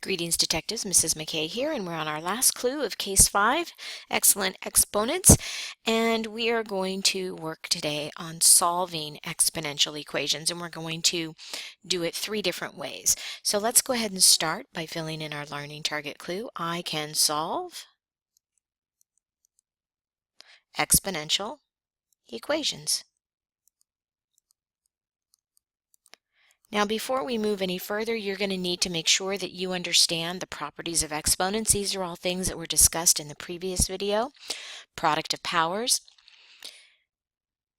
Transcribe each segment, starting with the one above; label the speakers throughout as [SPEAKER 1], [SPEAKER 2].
[SPEAKER 1] Greetings, detectives. Mrs. McKay here, and we're on our last clue of Case 5, Excellent Exponents, and we are going to work today on solving exponential equations, and we're going to do it 3 different ways. So let's go ahead and start by filling in our learning target clue. I can solve exponential equations. Now, before we move any further, you're going to need to make sure that you understand the properties of exponents. These are all things that were discussed in the previous video. Product of powers,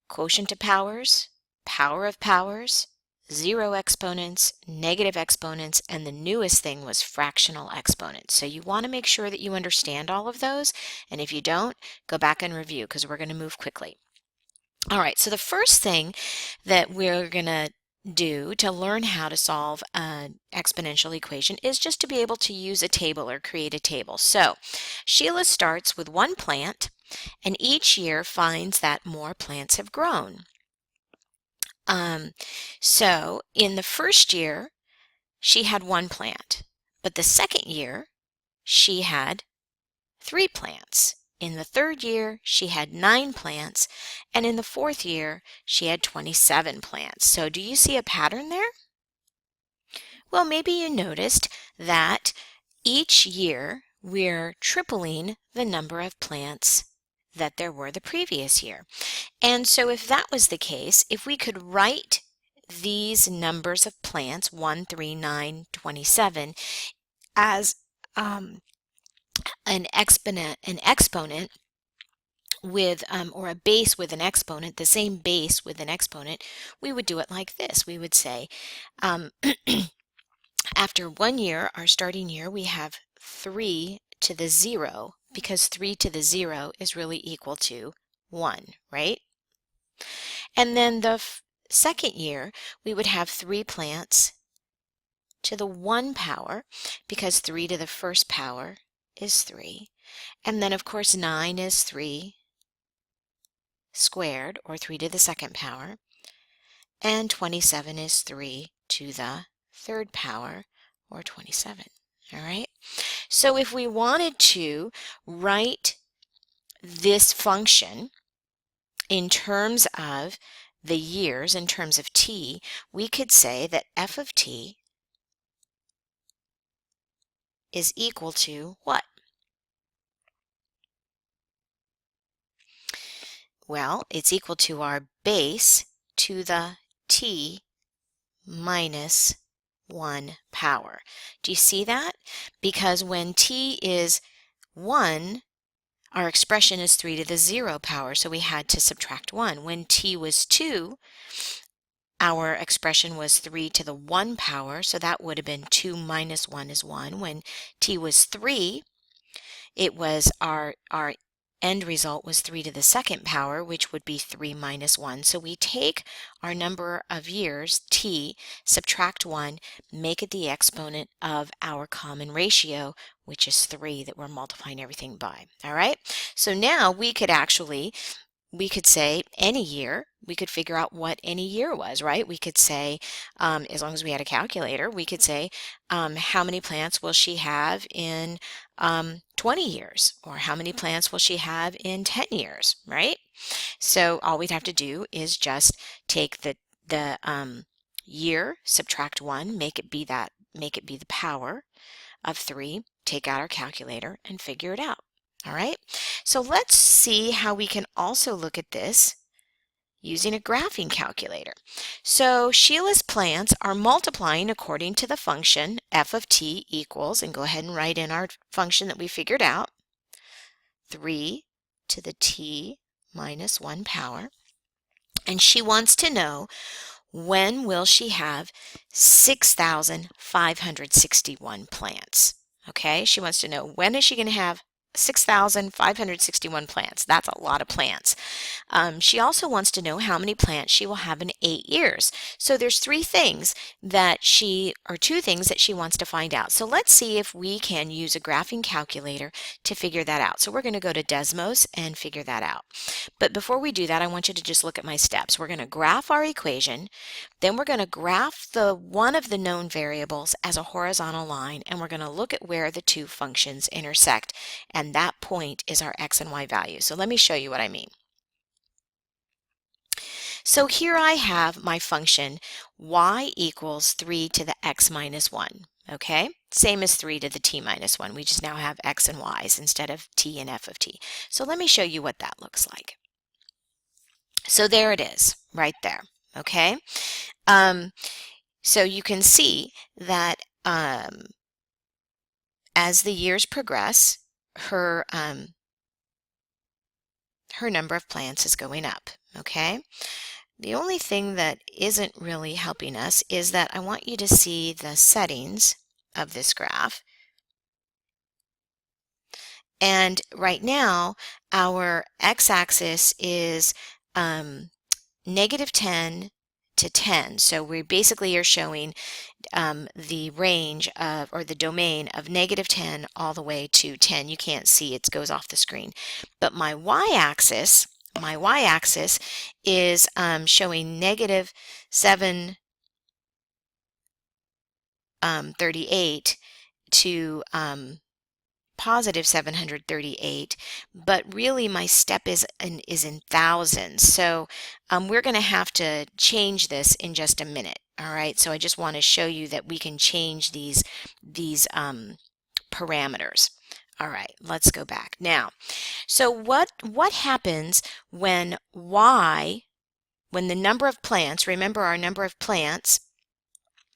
[SPEAKER 1] quotient of powers, power of powers, zero exponents, negative exponents, and the newest thing was fractional exponents. So you want to make sure that you understand all of those, and if you don't, go back and review because we're going to move quickly. All right, so the first thing that we're going to do to learn how to solve an exponential equation is just to be able to use a table or create a table. So Sheila starts with one plant and each year finds that more plants have grown. So in the first year she had one plant, but the second year she had 3 plants. In the third year, she had 9 plants, and in the fourth year, she had 27 plants. So do you see a pattern there? Well, maybe you noticed that each year we're tripling the number of plants that there were the previous year. And so if that was the case, if we could write these numbers of plants, 1, 3, 9, 27, as an exponent with, or a base with an exponent, the same base with an exponent, we would do it like this. We would say, after 1 year, our starting year, we have 3 to the 0, because 3 to the 0 is really equal to 1, right? And then the second year, we would have 3 plants to the 1 power, because 3 to the first power is 3. And then, of course, 9 is 3 squared, or 3 to the second power. And 27 is 3 to the third power, or 27. All right? So if we wanted to write this function in terms of the years, in terms of t, we could say that f of t is equal to what? Well, it's equal to our base to the t minus 1 power. Do you see that? Because when t is 1, our expression is 3 to the 0 power, so we had to subtract 1. When t was 2, our expression was 3 to the 1 power, so that would have been 2 minus 1 is 1. When t was 3, it was our end result was 3 to the second power, which would be 3 minus 1. So we take our number of years, t, subtract 1, make it the exponent of our common ratio, which is 3 that we're multiplying everything by. All right? So now we could say any year, we could figure out what any year was, right? We could say, as long as we had a calculator, we could say, how many plants will she have in 20 years? Or how many plants will she have in 10 years, right? So all we'd have to do is just take the year, subtract 1, make it be the power of 3, take out our calculator, and figure it out. All right, so let's see how we can also look at this using a graphing calculator. So Sheila's plants are multiplying according to the function f of t equals, and go ahead and write in our function that we figured out, 3 to the t minus 1 power. And she wants to know, when will she have 6,561 plants? Okay, she wants to know, when is she going to have 6,561 plants. That's a lot of plants. She also wants to know how many plants she will have in 8 years. So there's two things that she wants to find out. So let's see if we can use a graphing calculator to figure that out. So we're going to go to Desmos and figure that out. But before we do that, I want you to just look at my steps. We're going to graph our equation, then we're going to graph one of the known variables as a horizontal line, and we're going to look at where the two functions intersect, and that point is our x and y value. So let me show you what I mean. So here I have my function y equals 3 to the x minus 1. Okay, same as 3 to the t minus 1. We just now have x and y's instead of t and f of t. So let me show you what that looks like. So there it is, right there. Okay, so you can see that as the years progress, her number of plants is going up. Okay. The only thing that isn't really helping us is that I want you to see the settings of this graph. And right now, our x-axis is negative 10 to 10. So we basically are showing the range of, or the domain of negative 10 all the way to 10. You can't see, it goes off the screen. But my y-axis is showing negative 738 to positive 738, but really my step is in thousands. So we're going to have to change this in just a minute. All right, so I just want to show you that we can change these parameters. All right, let's go back now. So what happens when when the number of plants, remember our number of plants,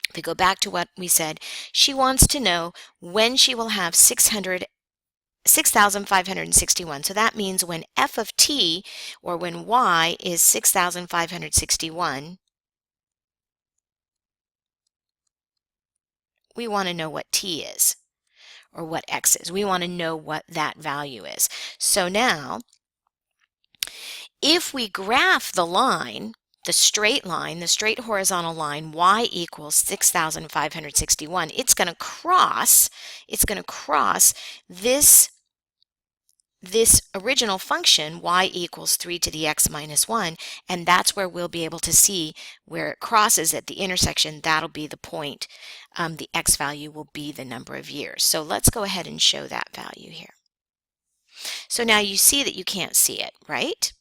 [SPEAKER 1] if we go back to what we said, she wants to know when she will have 6,561. So that means when f of t, or when y is 6,561, we want to know what t is, or what x is. We want to know what that value is. So now, if we graph the line, the straight horizontal line, y equals 6,561, it's going to cross this original function, y equals 3 to the x minus 1, and that's where we'll be able to see where it crosses at the intersection. That'll be the point. The x value will be the number of years. So let's go ahead and show that value here. So now you see that you can't see it, right?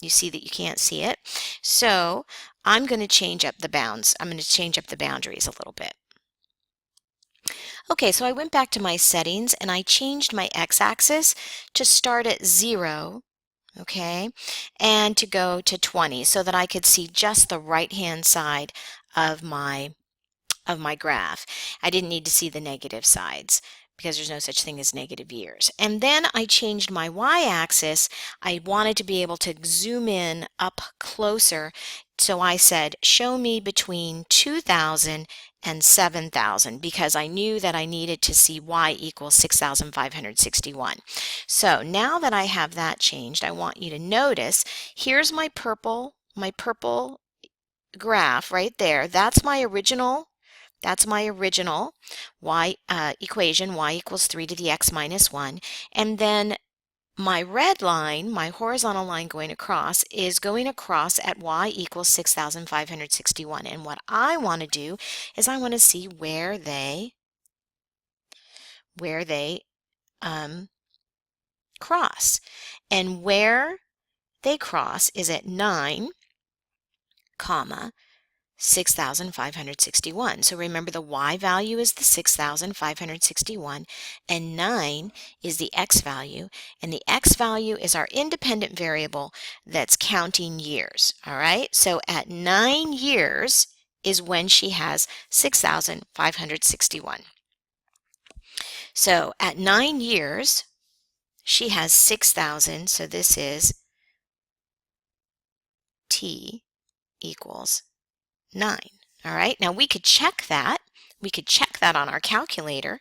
[SPEAKER 1] You see that you can't see it. So I'm going to change up the bounds. I'm going to change up the boundaries a little bit. Okay, so I went back to my settings and I changed my x-axis to start at 0, okay, and to go to 20 so that I could see just the right-hand side of my graph. I didn't need to see the negative sides because there's no such thing as negative years. And then I changed my y-axis. I wanted to be able to zoom in up closer, so I said, show me between 2,000 and 7,000, because I knew that I needed to see y equals 6,561. So now that I have that changed, I want you to notice, here's my purple graph right there. That's my original y equation, y equals 3 to the x minus 1. And then my red line, my horizontal line going across, is going across at y equals 6,561. And what I want to do is I want to see where they cross. And where they cross is at 9, 6,561. So remember, the y value is the 6,561 and 9 is the x value, and the x value is our independent variable that's counting years. All right, so at 9 years is when she has 6,561. So at 9 years she has 6,000, so this is t equals 9. All right, now we could check that. We could check that on our calculator.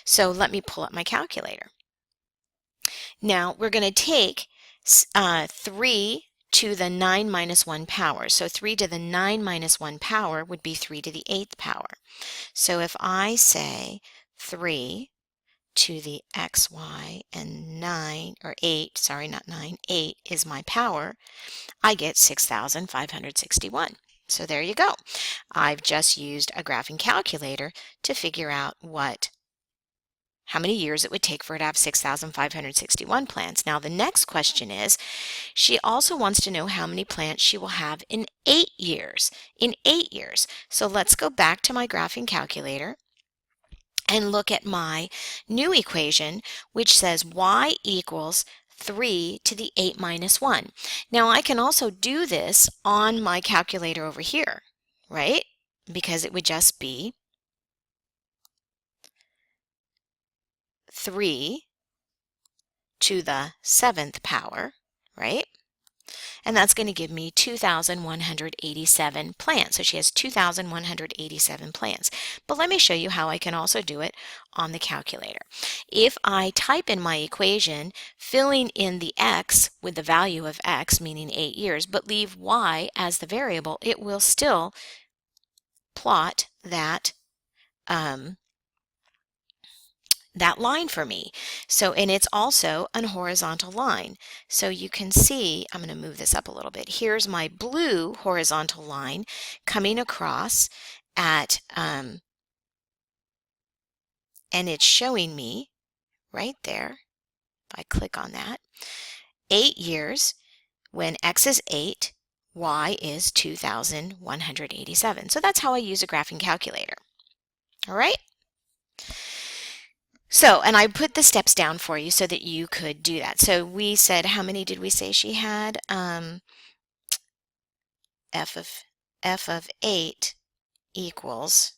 [SPEAKER 1] So let me pull up my calculator. Now we're going to take 3 to the 9 minus 1 power. So 3 to the 9 minus 1 power would be 3 to the 8th power. So if I say 3 to the xy and 9, or 8, sorry, not 9, 8 is my power, I get 6,561. So there you go. I've just used a graphing calculator to figure out how many years it would take for her to have 6,561 plants. Now the next question is, she also wants to know how many plants she will have in 8 years. In 8 years. So let's go back to my graphing calculator and look at my new equation, which says y equals 3 to the 8 minus 1. Now I can also do this on my calculator over here, right? Because it would just be 3 to the 7th power, right? And that's going to give me 2,187 plants. So she has 2,187 plants. But let me show you how I can also do it on the calculator. If I type in my equation, filling in the x with the value of x, meaning 8 years, but leave y as the variable, it will still plot that that line for me. So, and it's also a horizontal line. So you can see, I'm going to move this up a little bit. Here's my blue horizontal line coming across at, and it's showing me right there, if I click on that, 8 years. When x is 8, y is 2,187. So that's how I use a graphing calculator. All right? So, and I put the steps down for you so that you could do that. So we said, how many did we say she had? F of 8 equals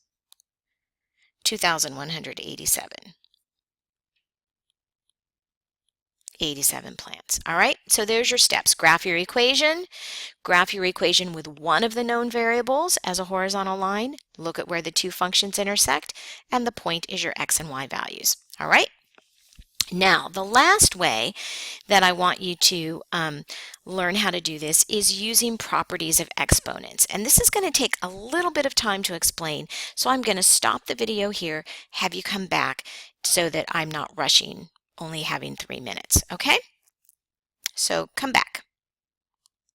[SPEAKER 1] 2,187. 87 plants. All right, so there's your steps. Graph your equation with one of the known variables as a horizontal line. Look at where the two functions intersect, and the point is your x and y values. All right. Now, the last way that I want you to learn how to do this is using properties of exponents. And this is going to take a little bit of time to explain, so I'm going to stop the video here, have you come back so that I'm not rushing, only having 3 minutes, okay? So come back.